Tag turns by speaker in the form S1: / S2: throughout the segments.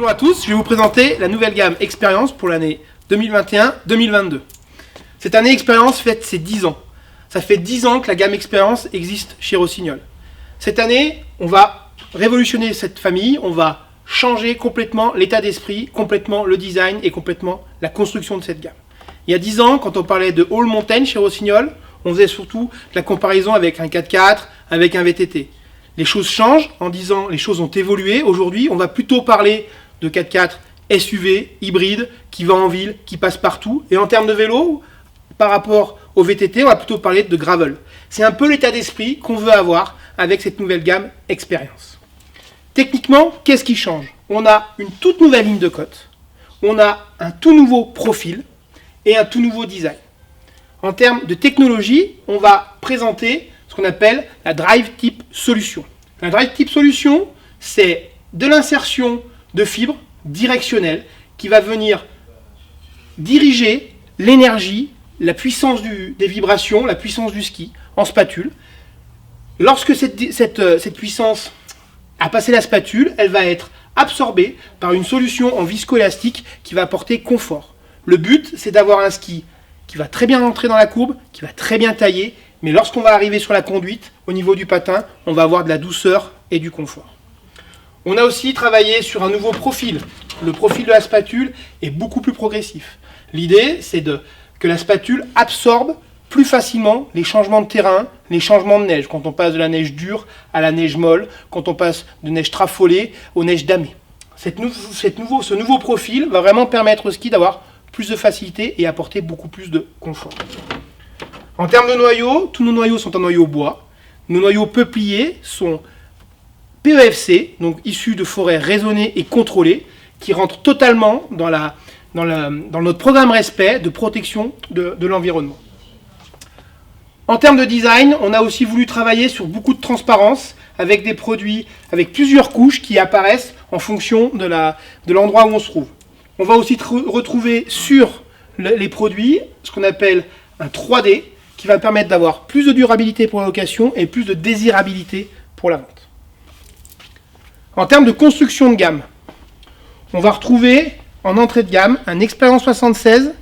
S1: Bonjour à tous, je vais vous présenter la nouvelle gamme Expérience pour l'année 2021-2022. Cette année Expérience fête ses 10 ans. Ça fait 10 ans que la gamme Expérience existe chez Rossignol. Cette année, on va révolutionner cette famille, on va changer complètement l'état d'esprit, complètement le design et complètement la construction de cette gamme. Il y a 10 ans, quand on parlait de All Mountain chez Rossignol, on faisait surtout la comparaison avec un 4x4, avec un VTT. Les choses changent, en 10 ans, les choses ont évolué. Aujourd'hui, on va plutôt parler de 4x4 SUV, hybride, qui va en ville, qui passe partout. Et en termes de vélo, par rapport au VTT, on va plutôt parler de gravel. C'est un peu l'état d'esprit qu'on veut avoir avec cette nouvelle gamme Expérience. Techniquement, qu'est-ce qui change? On a une toute nouvelle ligne de côte, on a un tout nouveau profil et un tout nouveau design. En termes de technologie, on va présenter ce qu'on appelle la Drive Type Solution. La Drive Type Solution, c'est de l'insertion de fibres directionnelles qui va venir diriger l'énergie, la puissance des vibrations, la puissance du ski en spatule. Lorsque cette puissance a passé la spatule, elle va être absorbée par une solution en viscoélastique qui va apporter confort. Le but, c'est d'avoir un ski qui va très bien entrer dans la courbe, qui va très bien tailler, mais lorsqu'on va arriver sur la conduite, au niveau du patin, on va avoir de la douceur et du confort. On a aussi travaillé sur un nouveau profil. Le profil de la spatule est beaucoup plus progressif. L'idée, c'est que la spatule absorbe plus facilement les changements de terrain, les changements de neige, quand on passe de la neige dure à la neige molle, quand on passe de neige trafolée aux neiges damées. Ce nouveau profil va vraiment permettre au ski d'avoir plus de facilité et apporter beaucoup plus de confort. En termes de noyaux, tous nos noyaux sont en noyau bois. Nos noyaux peupliers sont PEFC, donc issus de forêts raisonnées et contrôlées, qui rentrent totalement dans notre programme respect de protection de l'environnement. En termes de design, on a aussi voulu travailler sur beaucoup de transparence avec des produits avec plusieurs couches qui apparaissent en fonction de l'endroit où on se trouve. On va aussi retrouver sur les produits ce qu'on appelle un 3D qui va permettre d'avoir plus de durabilité pour la location et plus de désirabilité pour la vente. En termes de construction de gamme, on va retrouver en entrée de gamme un Expérience 76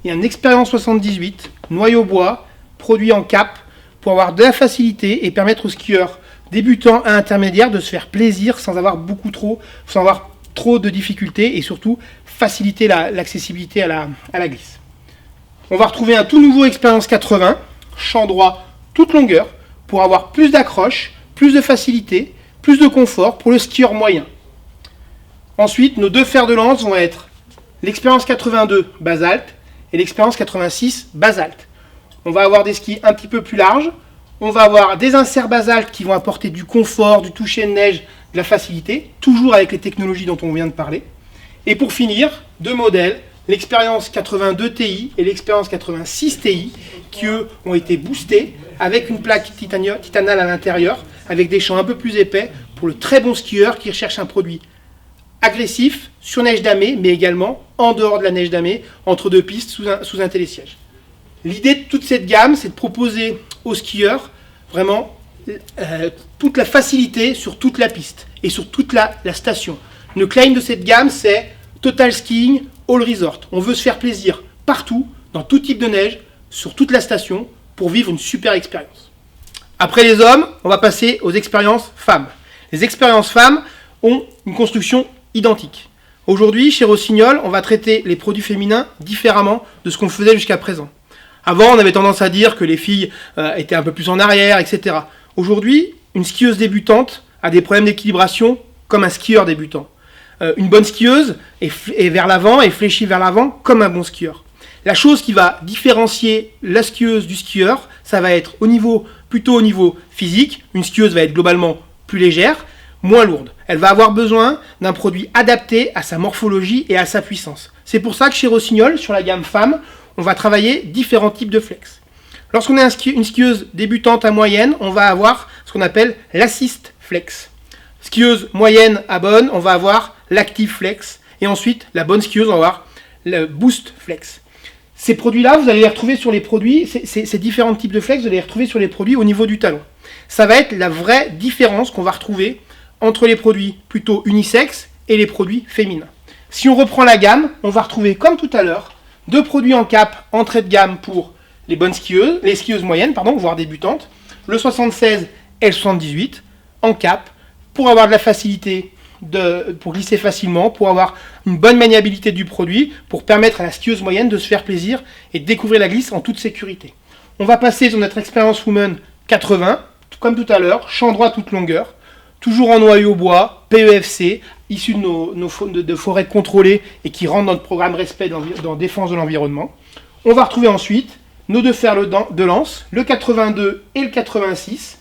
S1: et un Expérience 78, noyau bois, produit en cap, pour avoir de la facilité et permettre aux skieurs débutants à intermédiaires de se faire plaisir sans avoir trop de difficultés et surtout faciliter l'accessibilité à la glisse. On va retrouver un tout nouveau Expérience 80, champ droit toute longueur, pour avoir plus d'accroche, plus de facilité, plus de confort pour le skieur moyen. Ensuite, nos deux fers de lance vont être l'Expérience 82 basalte et l'Expérience 86 basalte. On va avoir des skis un petit peu plus larges, on va avoir des inserts basalte qui vont apporter du confort, du toucher de neige, de la facilité, toujours avec les technologies dont on vient de parler. Et pour finir, deux modèles, l'Expérience 82 Ti et l'Expérience 86 Ti, qui eux ont été boostés avec une plaque titanale à l'intérieur, avec des champs un peu plus épais, pour le très bon skieur qui recherche un produit agressif, sur neige damée, mais également en dehors de la neige damée, entre deux pistes, sous un télésiège. L'idée de toute cette gamme, c'est de proposer aux skieurs vraiment toute la facilité sur toute la piste et sur toute la station. Le claim de cette gamme, c'est Total Skiing All Resort. On veut se faire plaisir partout, dans tout type de neige, sur toute la station, pour vivre une super expérience. Après les hommes, on va passer aux expériences femmes. Les expériences femmes ont une construction identique. Aujourd'hui, chez Rossignol, on va traiter les produits féminins différemment de ce qu'on faisait jusqu'à présent. Avant, on avait tendance à dire que les filles étaient un peu plus en arrière, etc. Aujourd'hui, une skieuse débutante a des problèmes d'équilibration comme un skieur débutant. Une bonne skieuse est vers l'avant et fléchit vers l'avant comme un bon skieur. La chose qui va différencier la skieuse du skieur, ça va être plutôt au niveau physique. Une skieuse va être globalement plus légère, moins lourde. Elle va avoir besoin d'un produit adapté à sa morphologie et à sa puissance. C'est pour ça que chez Rossignol, sur la gamme femmes, on va travailler différents types de flex. Lorsqu'on est une skieuse débutante à moyenne, on va avoir ce qu'on appelle l'assist flex. Skieuse moyenne à bonne, on va avoir l'active flex. Et ensuite, la bonne skieuse, on va avoir le boost flex. Ces produits-là, vous allez les retrouver sur les produits, ces différents types de flex, vous allez les retrouver sur les produits au niveau du talon. Ça va être la vraie différence qu'on va retrouver entre les produits plutôt unisexes et les produits féminins. Si on reprend la gamme, on va retrouver comme tout à l'heure 2 produits en cap entrée de gamme pour les bonnes skieuses, les skieuses moyennes, voire débutantes, le 76 et le 78 en cap pour avoir de la facilité, pour glisser facilement, pour avoir une bonne maniabilité du produit, pour permettre à la skieuse moyenne de se faire plaisir et de découvrir la glisse en toute sécurité. On va passer sur notre Experience Woman 80, comme tout à l'heure, champ droit toute longueur, toujours en noyau bois, PEFC, issu de forêts contrôlées et qui rentrent dans le programme respect dans défense de l'environnement. On va retrouver ensuite nos 2 fers de lance, le 82 et le 86,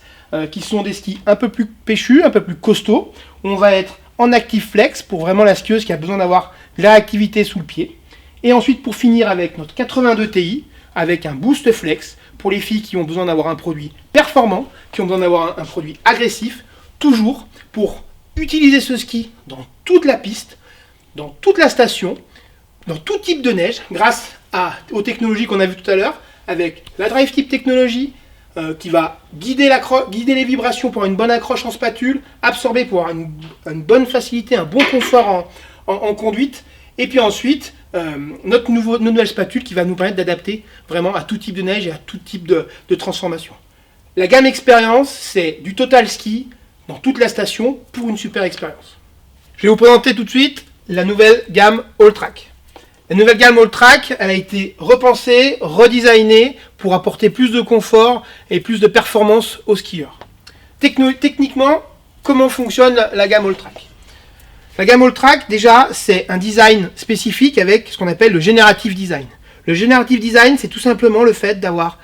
S1: qui sont des skis un peu plus péchus, un peu plus costauds. On va être en active flex pour vraiment la skieuse qui a besoin d'avoir de la réactivité sous le pied. Et ensuite, pour finir avec notre 82 Ti, avec un boost flex pour les filles qui ont besoin d'avoir un produit performant, qui ont besoin d'avoir un produit agressif, toujours pour utiliser ce ski dans toute la piste, dans toute la station, dans tout type de neige, grâce aux technologies qu'on a vues tout à l'heure, avec la Drive Tip technologie, qui va guider les vibrations pour une bonne accroche en spatule, absorber pour avoir une bonne facilité, un bon confort en conduite, et puis ensuite notre nouvelle spatule qui va nous permettre d'adapter vraiment à tout type de neige et à tout type de transformation. La gamme expérience, c'est du total ski dans toute la station pour une super expérience. Je vais vous présenter tout de suite la nouvelle gamme All Track. La nouvelle gamme All Track, elle a été repensée, redesignée pour apporter plus de confort et plus de performance aux skieurs. Techniquement, comment fonctionne la gamme All Track ? La gamme All Track, déjà, c'est un design spécifique avec ce qu'on appelle le Generative Design. Le Generative Design, c'est tout simplement le fait d'avoir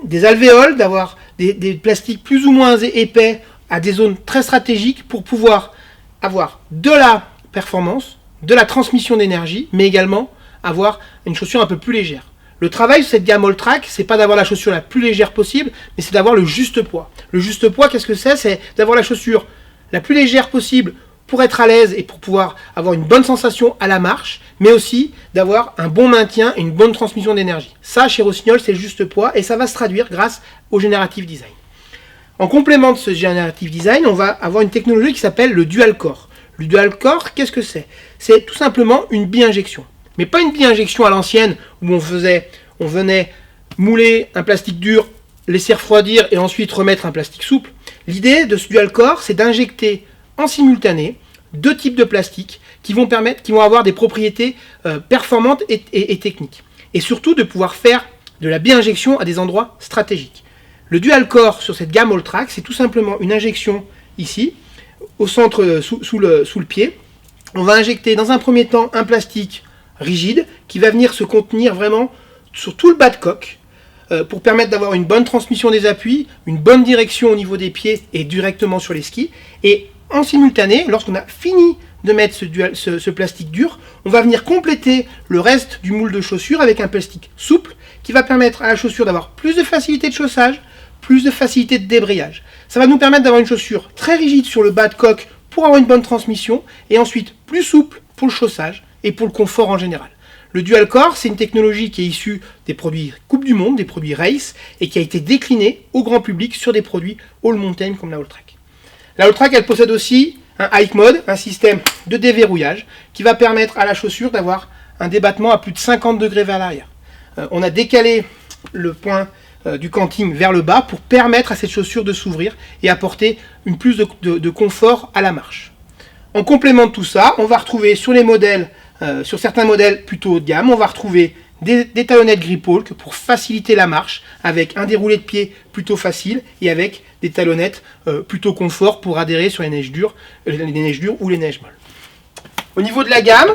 S1: des alvéoles, d'avoir des plastiques plus ou moins épais à des zones très stratégiques pour pouvoir avoir de la performance, de la transmission d'énergie, mais également avoir une chaussure un peu plus légère. Le travail de cette gamme All Track, c'est pas d'avoir la chaussure la plus légère possible, mais c'est d'avoir le juste poids. Le juste poids, qu'est-ce que c'est ? C'est d'avoir la chaussure la plus légère possible pour être à l'aise et pour pouvoir avoir une bonne sensation à la marche, mais aussi d'avoir un bon maintien et une bonne transmission d'énergie. Ça, chez Rossignol, c'est le juste poids et ça va se traduire grâce au Generative Design. En complément de ce Generative Design, on va avoir une technologie qui s'appelle le Dual Core. Le Dual Core, qu'est-ce que c'est ? C'est tout simplement une bi-injection. Mais pas une bi-injection à l'ancienne où on venait mouler un plastique dur, laisser refroidir et ensuite remettre un plastique souple. L'idée de ce Dual Core, c'est d'injecter en simultané 2 types de plastiques qui vont avoir des propriétés performantes et techniques. Et surtout de pouvoir faire de la bi-injection à des endroits stratégiques. Le Dual Core sur cette gamme All Track, c'est tout simplement une injection ici, au centre, sous le pied. On va injecter dans un premier temps un plastique rigide qui va venir se contenir vraiment sur tout le bas de coque pour permettre d'avoir une bonne transmission des appuis, une bonne direction au niveau des pieds et directement sur les skis. Et en simultané, lorsqu'on a fini de mettre ce plastique dur, on va venir compléter le reste du moule de chaussure avec un plastique souple qui va permettre à la chaussure d'avoir plus de facilité de chaussage, plus de facilité de débrayage. Ça va nous permettre d'avoir une chaussure très rigide sur le bas de coque pour avoir une bonne transmission et ensuite plus souple pour le chaussage et pour le confort en général. Le Dual Core, c'est une technologie qui est issue des produits Coupe du Monde, des produits Race, et qui a été déclinée au grand public sur des produits All Mountain comme la All Track. La All Track, elle possède aussi un Hike Mode, un système de déverrouillage, qui va permettre à la chaussure d'avoir un débattement à plus de 50 degrés vers l'arrière. On a décalé le point du canting vers le bas pour permettre à cette chaussure de s'ouvrir et apporter une plus de confort à la marche. En complément de tout ça, on va retrouver sur les modèles, sur certains modèles plutôt haut de gamme, on va retrouver des talonnettes grip walk pour faciliter la marche avec un déroulé de pied plutôt facile et avec des talonnettes plutôt confort pour adhérer sur les neiges dures ou les neiges molles. Au niveau de la gamme,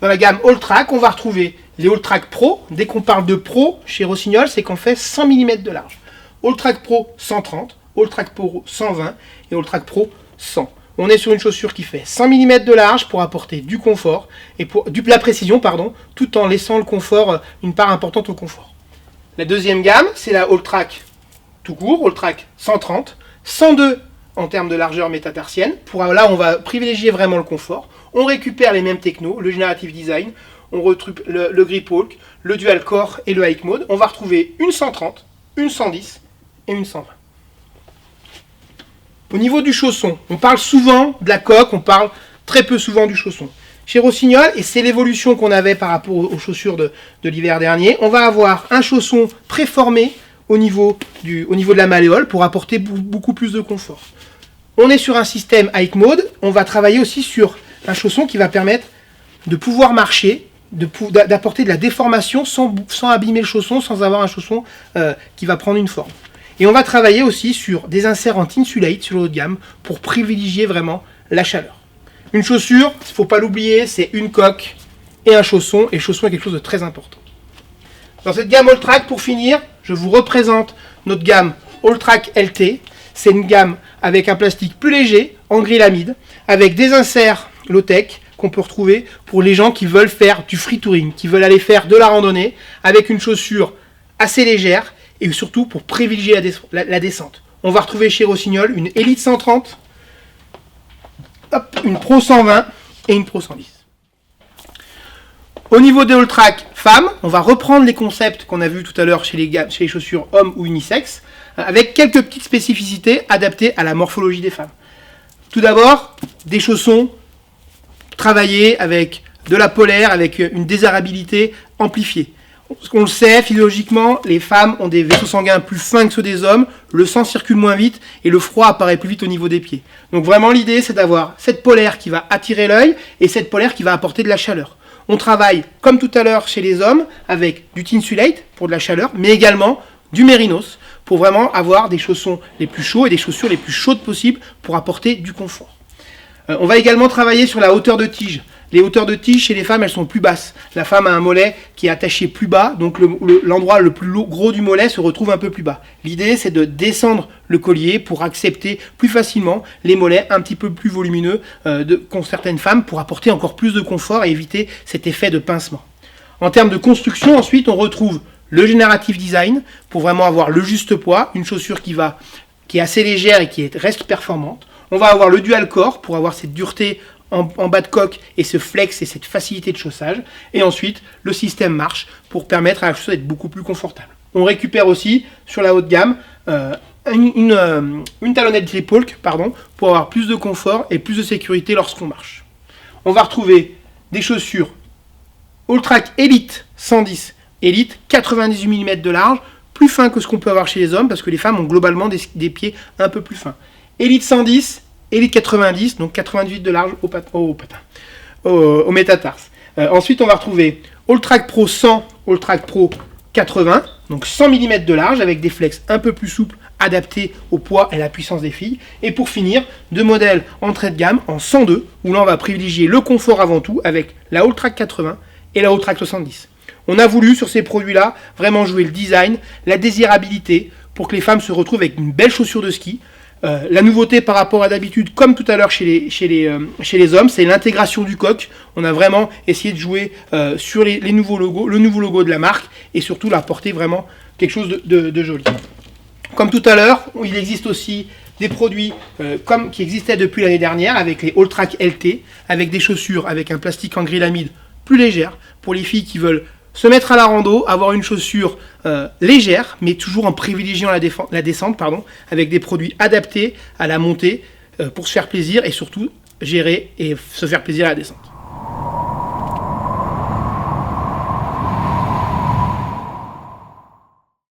S1: dans la gamme All Track, on va retrouver les All Track Pro. Dès qu'on parle de Pro chez Rossignol, c'est qu'on fait 100 mm de large. All Track Pro 130, All Track Pro 120 et All Track Pro 100. On est sur une chaussure qui fait 100 mm de large pour apporter du confort et de la précision, tout en laissant le confort, une part importante au confort. La deuxième gamme, c'est la All Track tout court, All Track 130, 102 en termes de largeur métatarsienne. Là, on va privilégier vraiment le confort. On récupère les mêmes technos, le Generative Design, on retrouve le Grip Walk, le Dual Core et le Hike Mode. On va retrouver une 130, une 110 et une 120. Au niveau du chausson, on parle souvent de la coque, on parle très peu souvent du chausson. Chez Rossignol, et c'est l'évolution qu'on avait par rapport aux chaussures de l'hiver dernier, on va avoir un chausson préformé au niveau de la malléole pour apporter beaucoup plus de confort. On est sur un système hike mode, on va travailler aussi sur un chausson qui va permettre de pouvoir marcher, d'apporter de la déformation sans abîmer le chausson, sans avoir un chausson qui va prendre une forme. Et on va travailler aussi sur des inserts en Tinsulate sur le haut de gamme pour privilégier vraiment la chaleur. Une chaussure, il ne faut pas l'oublier, c'est une coque et un chausson, et le chausson est quelque chose de très important. Dans cette gamme Alltrack, pour finir, je vous représente notre gamme Alltrack LT. C'est une gamme avec un plastique plus léger, en grillamide, avec des inserts low-tech qu'on peut retrouver pour les gens qui veulent faire du free touring, qui veulent aller faire de la randonnée, avec une chaussure assez légère, et surtout pour privilégier la descente. On va retrouver chez Rossignol une Elite 130, une Pro 120 et une Pro 110. Au niveau des Alltrack femmes, on va reprendre les concepts qu'on a vus tout à l'heure chez les chaussures hommes ou unisex, avec quelques petites spécificités adaptées à la morphologie des femmes. Tout d'abord, des chaussons travaillés avec de la polaire, avec une désirabilité amplifiée. On le sait, physiologiquement, les femmes ont des vaisseaux sanguins plus fins que ceux des hommes, le sang circule moins vite et le froid apparaît plus vite au niveau des pieds. Donc vraiment l'idée, c'est d'avoir cette polaire qui va attirer l'œil et cette polaire qui va apporter de la chaleur. On travaille, comme tout à l'heure chez les hommes, avec du Tinsulate pour de la chaleur, mais également du Mérinos pour vraiment avoir des chaussons les plus chauds et des chaussures les plus chaudes possibles pour apporter du confort. On va également travailler sur la hauteur de tige. Les hauteurs de tige chez les femmes, elles sont plus basses. La femme a un mollet qui est attaché plus bas, donc l'endroit le plus gros du mollet se retrouve un peu plus bas. L'idée, c'est de descendre le collier pour accepter plus facilement les mollets un petit peu plus volumineux qu'ont certaines femmes pour apporter encore plus de confort et éviter cet effet de pincement. En termes de construction, ensuite, on retrouve le Generative Design pour vraiment avoir le juste poids, une chaussure qui est assez légère et qui reste performante. On va avoir le Dual Core pour avoir cette dureté en bas de coque et ce flex et cette facilité de chaussage. Et ensuite, le système marche pour permettre à la chaussure d'être beaucoup plus confortable. On récupère aussi, sur la haute gamme, une talonnette Gripwalk, pour avoir plus de confort et plus de sécurité lorsqu'on marche. On va retrouver des chaussures Alltrack Elite 110, Elite 98 mm de large, plus fin que ce qu'on peut avoir chez les hommes, parce que les femmes ont globalement des pieds un peu plus fins. Elite 110, Elite 90, donc 98 de large au métatarse. Ensuite, on va retrouver Alltrack Pro 100, Alltrack Pro 80, donc 100 mm de large, avec des flex un peu plus souples, adaptés au poids et à la puissance des filles. Et pour finir, deux modèles entrée de gamme en 102, où là on va privilégier le confort avant tout, avec la Alltrack 80 et la Alltrack 70. On a voulu, sur ces produits-là, vraiment jouer le design, la désirabilité, pour que les femmes se retrouvent avec une belle chaussure de ski. La nouveauté par rapport à d'habitude, comme tout à l'heure chez les hommes, c'est l'intégration du coq. On a vraiment essayé de jouer sur les nouveaux logos, le nouveau logo de la marque, et surtout l'apporter vraiment quelque chose de joli. Comme tout à l'heure, il existe aussi des produits qui existaient depuis l'année dernière, avec les Alltrack LT, avec des chaussures avec un plastique en grillamide plus légère, pour les filles qui veulent se mettre à la rando, avoir une chaussure légère, mais toujours en privilégiant la descente, avec des produits adaptés à la montée pour se faire plaisir et surtout gérer et se faire plaisir à la descente.